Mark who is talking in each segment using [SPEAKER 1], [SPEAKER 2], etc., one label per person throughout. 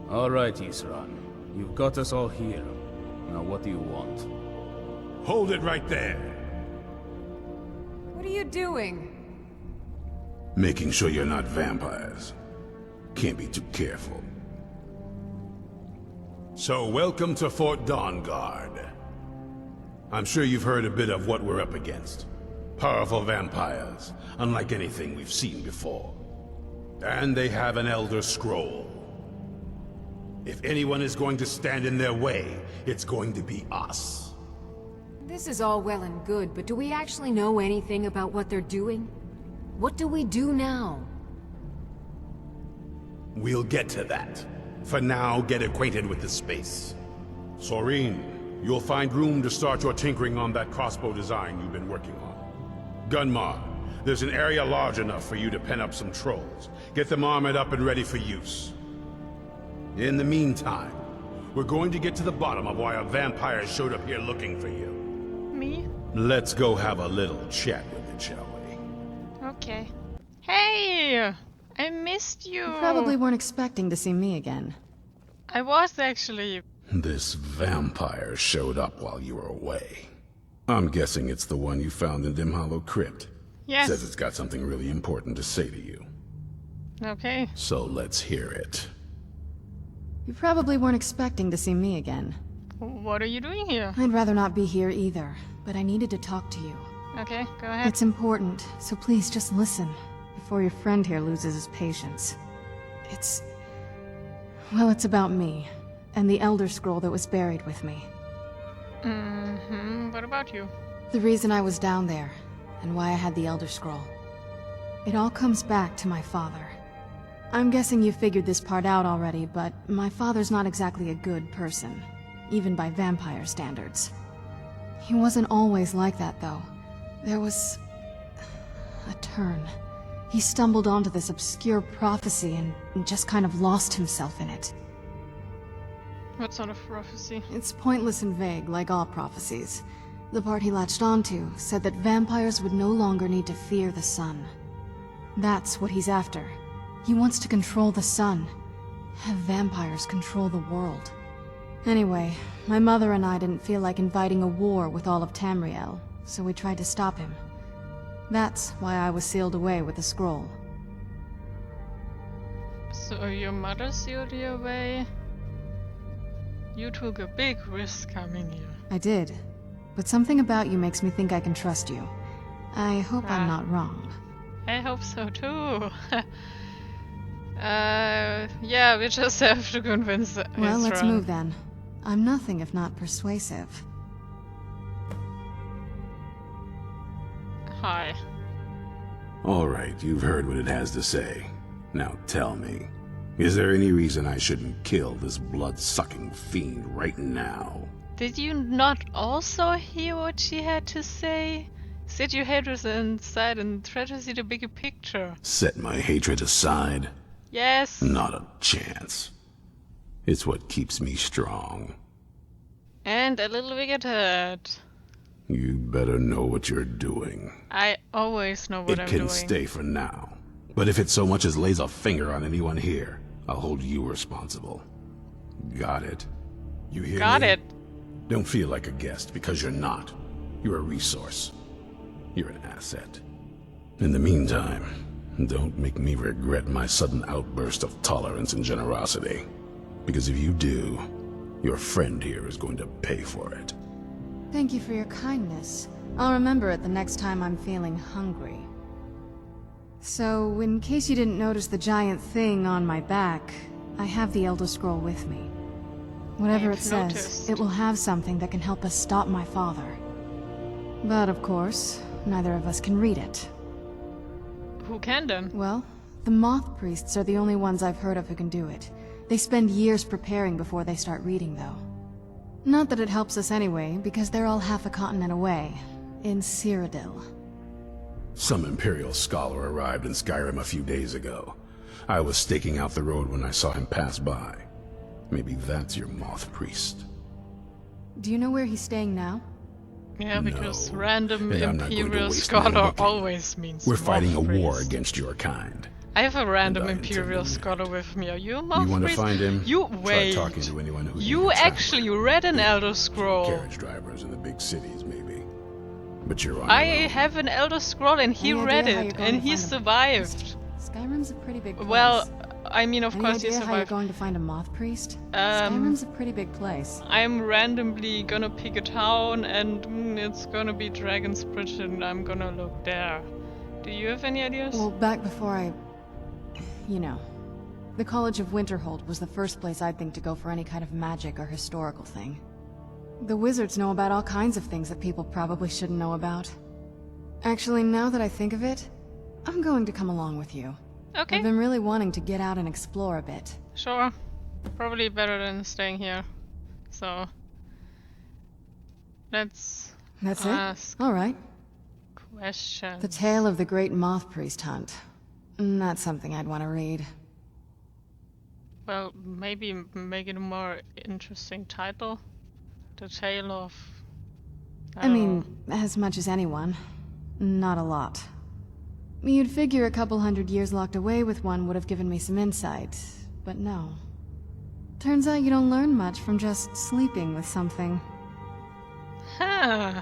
[SPEAKER 1] Alright, Isran. You've got us all here. Now what do you want?
[SPEAKER 2] Hold it right there.
[SPEAKER 3] What are you doing?
[SPEAKER 2] Making sure you're not vampires. Can't be too careful. So, welcome to Fort Dawnguard. I'm sure you've heard a bit of what we're up against. Powerful vampires, unlike anything we've seen before. And they have an Elder Scroll. If anyone is going to stand in their way, it's going to be us.
[SPEAKER 3] This is all well and good, but do we actually know anything about what they're doing? What do we do now?
[SPEAKER 2] We'll get to that. For now, get acquainted with the space. Soreen, you'll find room to start your tinkering on that crossbow design you've been working on. Gunmar, there's an area large enough for you to pen up some trolls. Get them armored up and ready for use. In the meantime, we're going to get to the bottom of why a vampire showed up here looking for you.
[SPEAKER 4] Me?
[SPEAKER 2] Let's go have a little chat with it, shall we?
[SPEAKER 4] Okay. Hey! I missed you!
[SPEAKER 5] You probably weren't expecting to see me again.
[SPEAKER 4] I was actually.
[SPEAKER 2] This vampire showed up while you were away. I'm guessing it's the one you found in Dim Hollow Crypt.
[SPEAKER 4] Yes.
[SPEAKER 2] Says it's got something really important to say to you.
[SPEAKER 4] Okay.
[SPEAKER 2] So let's hear it.
[SPEAKER 5] You probably weren't expecting to see me again.
[SPEAKER 4] What are you doing here?
[SPEAKER 5] I'd rather not be here either, but I needed to talk to you.
[SPEAKER 4] Okay, go ahead.
[SPEAKER 5] It's important, so please just listen, before your friend here loses his patience. Well, it's about me, and the Elder Scroll that was buried with me.
[SPEAKER 4] What about you?
[SPEAKER 5] The reason I was down there, and why I had the Elder Scroll. It all comes back to my father. I'm guessing you figured this part out already, but my father's not exactly a good person, even by vampire standards. He wasn't always like that, though. There was a turn. He stumbled onto this obscure prophecy and just kind of lost himself in it.
[SPEAKER 4] What sort of prophecy?
[SPEAKER 5] It's pointless and vague, like all prophecies. The part he latched onto said that vampires would no longer need to fear the sun. That's what he's after. He wants to control the sun. Have vampires control the world. Anyway, my mother and I didn't feel like inviting a war with all of Tamriel, so we tried to stop him. That's why I was sealed away with the scroll.
[SPEAKER 4] So your mother sealed you away? You took a big risk coming here.
[SPEAKER 5] I did. But something about you makes me think I can trust you. I hope I'm not wrong.
[SPEAKER 4] I hope so too. Yeah, we just have to convince
[SPEAKER 5] Well, let's
[SPEAKER 4] Isran.
[SPEAKER 5] move then. I'm nothing if not persuasive.
[SPEAKER 4] Hi.
[SPEAKER 2] All right, you've heard what it has to say. Now tell me, is there any reason I shouldn't kill this blood-sucking fiend right now?
[SPEAKER 4] Did you not also hear what she had to say? Set your hatred aside and try to see the bigger picture.
[SPEAKER 2] Set my hatred aside?
[SPEAKER 4] Yes.
[SPEAKER 2] Not a chance. It's what keeps me strong.
[SPEAKER 4] And a little bigoted.
[SPEAKER 2] You better know what you're doing.
[SPEAKER 4] I always know what I'm
[SPEAKER 2] It
[SPEAKER 4] doing.
[SPEAKER 2] can stay for now. But if it so much as lays a finger on anyone here, I'll hold you responsible. Got it? You hear me?
[SPEAKER 4] Got it.
[SPEAKER 2] Don't feel like a guest, because you're not. You're a resource. You're an asset. In the meantime, don't make me regret my sudden outburst of tolerance and generosity. Because if you do, your friend here is going to pay for it.
[SPEAKER 5] Thank you for your kindness. I'll remember it the next time I'm feeling hungry. So, in case you didn't notice the giant thing on my back, I have the Elder Scroll with me. Whatever it
[SPEAKER 4] I've
[SPEAKER 5] says,
[SPEAKER 4] noticed.
[SPEAKER 5] it will have something that can help us stop my father. But of course, neither of us can read it.
[SPEAKER 4] Who can then?
[SPEAKER 5] Well, the mothpriests are the only ones I've heard of who can do it. They spend years preparing before they start reading, though. Not that it helps us anyway, because they're all half a continent away, in Cyrodiil.
[SPEAKER 2] Some Imperial scholar arrived in Skyrim a few days ago. I was staking out the road when I saw him pass by. Maybe that's your mothpriest.
[SPEAKER 5] Do you know where he's staying now?
[SPEAKER 4] Yeah, because
[SPEAKER 2] No,
[SPEAKER 4] random
[SPEAKER 2] and I'm not going to
[SPEAKER 4] Imperial
[SPEAKER 2] waste my
[SPEAKER 4] scholar
[SPEAKER 2] looking.
[SPEAKER 4] always means
[SPEAKER 2] We're fighting a war
[SPEAKER 4] mothpriest.
[SPEAKER 2] against your kind.
[SPEAKER 4] I have a random
[SPEAKER 2] And I intend to
[SPEAKER 4] Imperial
[SPEAKER 2] lead.
[SPEAKER 4] Scholar with me. Are you a
[SPEAKER 2] You
[SPEAKER 4] moth
[SPEAKER 2] want to
[SPEAKER 4] priest?
[SPEAKER 2] find him?
[SPEAKER 4] You
[SPEAKER 2] Try
[SPEAKER 4] wait.
[SPEAKER 2] talking to anyone who
[SPEAKER 4] You actually read an Elder Scroll.
[SPEAKER 2] Carriage drivers in the big cities, maybe. But you're on
[SPEAKER 4] I
[SPEAKER 2] your own.
[SPEAKER 4] have an Elder Scroll and he
[SPEAKER 5] Any
[SPEAKER 4] read
[SPEAKER 5] idea how you're
[SPEAKER 4] it
[SPEAKER 5] going
[SPEAKER 4] and
[SPEAKER 5] to
[SPEAKER 4] he
[SPEAKER 5] find him?
[SPEAKER 4] survived.
[SPEAKER 5] Skyrim's a pretty big place.
[SPEAKER 4] Well, I mean, of
[SPEAKER 5] Any
[SPEAKER 4] course he
[SPEAKER 5] idea how you're
[SPEAKER 4] survived.
[SPEAKER 5] going to find a moth priest? Skyrim's a pretty big place.
[SPEAKER 4] I'm randomly gonna pick a town and it's gonna be Dragon's Bridge and I'm gonna look there. Do you have any ideas?
[SPEAKER 5] Well, back before you know, the College of Winterhold was the first place I'd think to go for any kind of magic or historical thing. The wizards know about all kinds of things that people probably shouldn't know about. Actually, now that I think of it, I'm going to come along with you.
[SPEAKER 4] Okay,
[SPEAKER 5] I've been really wanting to get out and explore a bit.
[SPEAKER 4] sure. Probably better than staying here. So, let's
[SPEAKER 5] That's
[SPEAKER 4] ask
[SPEAKER 5] it? Alright.
[SPEAKER 4] questions.
[SPEAKER 5] The Tale of the Great Moth Priest Hunt. That's something I'd want to read.
[SPEAKER 4] Well, maybe make it a more interesting title. The Tale of...
[SPEAKER 5] I
[SPEAKER 4] don't
[SPEAKER 5] mean, as much as anyone. Not a lot. You'd figure a couple hundred years locked away with one would have given me some insight, but no. Turns out you don't learn much from just sleeping with something.
[SPEAKER 4] Huh.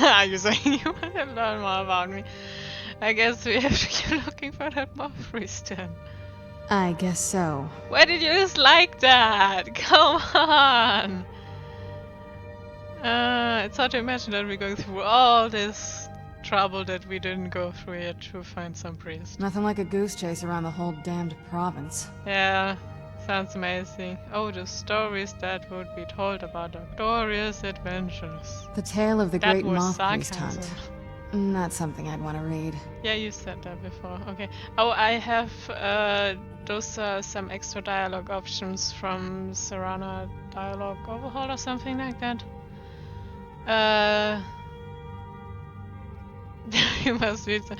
[SPEAKER 4] Are you saying you want to learn more about me? I guess we have to keep looking for that moth priest then.
[SPEAKER 5] I guess so.
[SPEAKER 4] Why did you just like that? Come on! It's hard to imagine that we're going through all this trouble that we didn't go through yet to find some priest.
[SPEAKER 5] Nothing like a goose chase around the whole damned province.
[SPEAKER 4] Yeah, sounds amazing. Oh, the stories that would be told about our glorious adventures.
[SPEAKER 5] The Tale of the
[SPEAKER 4] That
[SPEAKER 5] Great
[SPEAKER 4] was
[SPEAKER 5] Moth Priest
[SPEAKER 4] sarcasm.
[SPEAKER 5] Hunt. That's something I'd want to read.
[SPEAKER 4] Yeah, you said that before. Okay. Oh, I have those are some extra dialogue options from Serana Dialogue Overhaul or something like that. You must read them.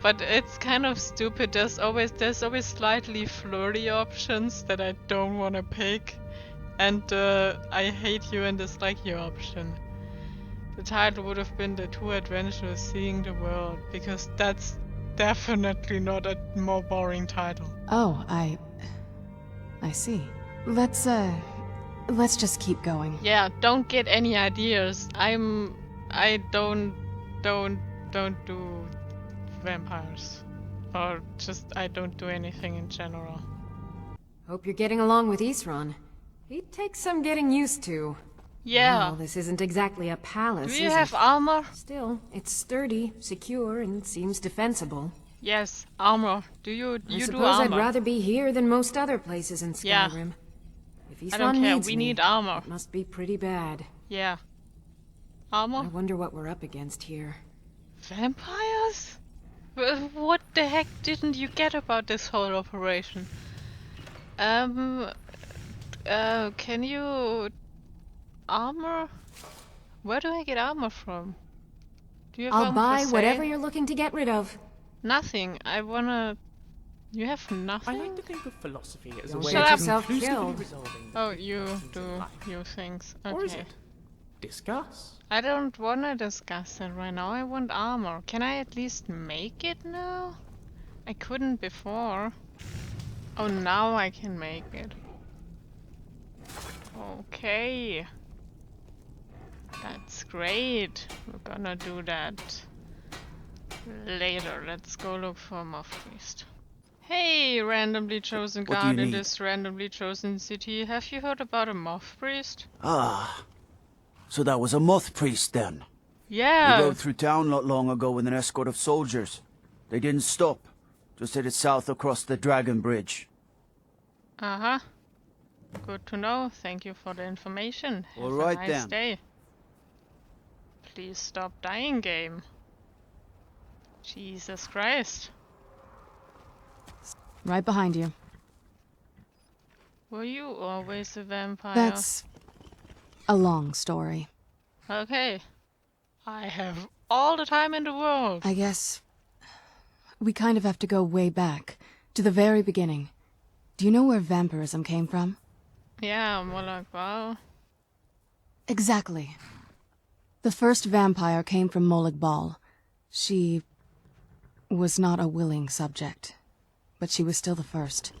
[SPEAKER 4] But it's kind of stupid. There's always slightly flirty options that I don't want to pick, and I hate you and dislike you option. The title would have been The Two Adventurers Seeing the World, because that's definitely not a more boring title.
[SPEAKER 5] Oh, I see. Let's just keep going.
[SPEAKER 4] Yeah, don't get any ideas. I don't do vampires. Or just, I don't do anything in general.
[SPEAKER 3] Hope you're getting along with Isran. He'd take some getting used to.
[SPEAKER 4] Yeah.
[SPEAKER 3] Well, this isn't exactly a palace,
[SPEAKER 4] Do you
[SPEAKER 3] is
[SPEAKER 4] have
[SPEAKER 3] it?
[SPEAKER 4] armor?
[SPEAKER 3] Still, it's sturdy, secure, and seems defensible.
[SPEAKER 4] Yes, armor. Do you
[SPEAKER 3] I
[SPEAKER 4] do
[SPEAKER 3] suppose
[SPEAKER 4] armor?
[SPEAKER 3] I'd rather be here than most other places in Skyrim.
[SPEAKER 4] Yeah.
[SPEAKER 3] If
[SPEAKER 4] I
[SPEAKER 3] Isran
[SPEAKER 4] don't care,
[SPEAKER 3] needs
[SPEAKER 4] we
[SPEAKER 3] me,
[SPEAKER 4] need armor.
[SPEAKER 3] it must be pretty bad.
[SPEAKER 4] Yeah.
[SPEAKER 3] I
[SPEAKER 4] Armor?
[SPEAKER 3] wonder what we're up against here.
[SPEAKER 4] Vampires? What the heck didn't you get about this whole operation? Can you... Armor? Where do I get armor from? Do you have
[SPEAKER 3] I'll
[SPEAKER 4] armor
[SPEAKER 3] buy
[SPEAKER 4] for
[SPEAKER 3] whatever
[SPEAKER 4] sale?
[SPEAKER 3] you're looking to get rid of.
[SPEAKER 4] Nothing. I wanna... You have
[SPEAKER 6] I
[SPEAKER 4] nothing?
[SPEAKER 6] like to think of philosophy as a
[SPEAKER 3] Don't
[SPEAKER 6] way
[SPEAKER 3] get
[SPEAKER 6] of
[SPEAKER 3] yourself
[SPEAKER 6] conclusively
[SPEAKER 3] killed.
[SPEAKER 6] resolving
[SPEAKER 4] Oh, you
[SPEAKER 6] things
[SPEAKER 4] do
[SPEAKER 6] in life.
[SPEAKER 4] you things.
[SPEAKER 6] Or is
[SPEAKER 4] Okay.
[SPEAKER 6] it? Discuss.
[SPEAKER 4] I don't wanna discuss that right now. I want armor. Can I at least make it now? I couldn't before. Oh, now I can make it. Okay. That's great. We're gonna do that later. Let's go look for a mothpriest. Hey, randomly chosen
[SPEAKER 7] What do you
[SPEAKER 4] guard in
[SPEAKER 7] need?
[SPEAKER 4] this randomly chosen city. Have you heard about a mothpriest?
[SPEAKER 7] Ah, so that was a moth priest then. He
[SPEAKER 4] Yeah.
[SPEAKER 7] rode through town not long ago with an escort of soldiers. They didn't stop, just headed south across the Dragon Bridge.
[SPEAKER 4] Uh-huh. Good to know. Thank you for the information. Have
[SPEAKER 7] All right
[SPEAKER 4] a nice
[SPEAKER 7] then.
[SPEAKER 4] day. Please stop dying, game. Jesus Christ.
[SPEAKER 5] Right behind you.
[SPEAKER 4] Were you always a vampire?
[SPEAKER 5] That's a long story.
[SPEAKER 4] Okay. I have all the time in the world.
[SPEAKER 5] I guess we kind of have to go way back, to the very beginning. Do you know where vampirism came from?
[SPEAKER 4] Yeah, more like, wow.
[SPEAKER 5] Exactly. The first vampire came from Molag Bal. She was not a willing subject, but she was still the first.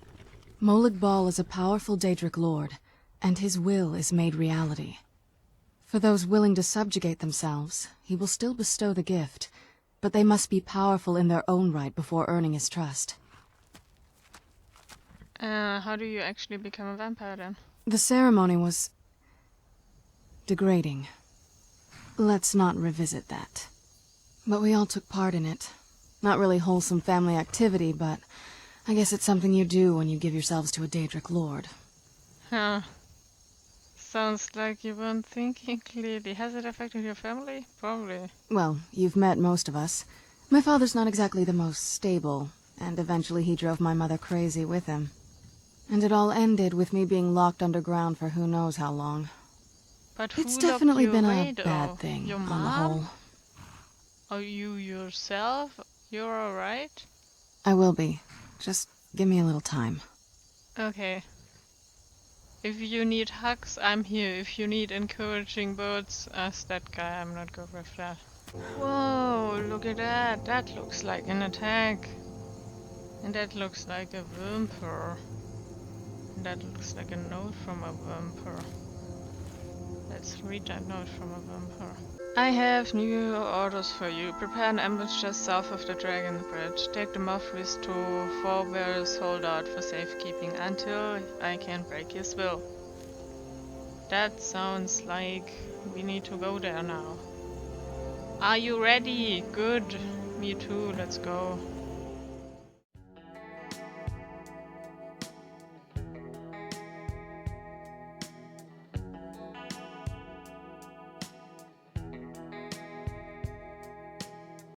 [SPEAKER 5] Molag Bal is a powerful Daedric lord, and his will is made reality. For those willing to subjugate themselves, he will still bestow the gift, but they must be powerful in their own right before earning his trust.
[SPEAKER 4] How do you actually become a vampire then?
[SPEAKER 5] The ceremony was degrading. Let's not revisit that. But we all took part in it. Not really wholesome family activity, but I guess it's something you do when you give yourselves to a Daedric lord.
[SPEAKER 4] Huh. Sounds like you weren't thinking clearly. Has it affected your family? Probably.
[SPEAKER 5] Well, you've met most of us. My father's not exactly the most stable, and eventually he drove my mother crazy with him. And it all ended with me being locked underground for who knows how long.
[SPEAKER 4] But who
[SPEAKER 5] It's definitely
[SPEAKER 4] locked you
[SPEAKER 5] been
[SPEAKER 4] away,
[SPEAKER 5] a
[SPEAKER 4] though?
[SPEAKER 5] bad thing,
[SPEAKER 4] Your
[SPEAKER 5] on the
[SPEAKER 4] mom?
[SPEAKER 5] whole.
[SPEAKER 4] Or you yourself? You're alright?
[SPEAKER 5] I will be. Just give me a little time.
[SPEAKER 4] Okay. If you need hugs, I'm here. If you need encouraging words, ask that guy. I'm not good with that. Whoa, look at that. That looks like an attack. And that looks like a vampire. And that looks like a note from a vampire. Let's read that note from a vampire. I have new orders for you. Prepare an ambush just south of the Dragon Bridge. Take the mothpriest to Fourbear's holdout for safekeeping until I can break his will. That sounds like we need to go there now. Are you ready? Good. Me too. Let's go.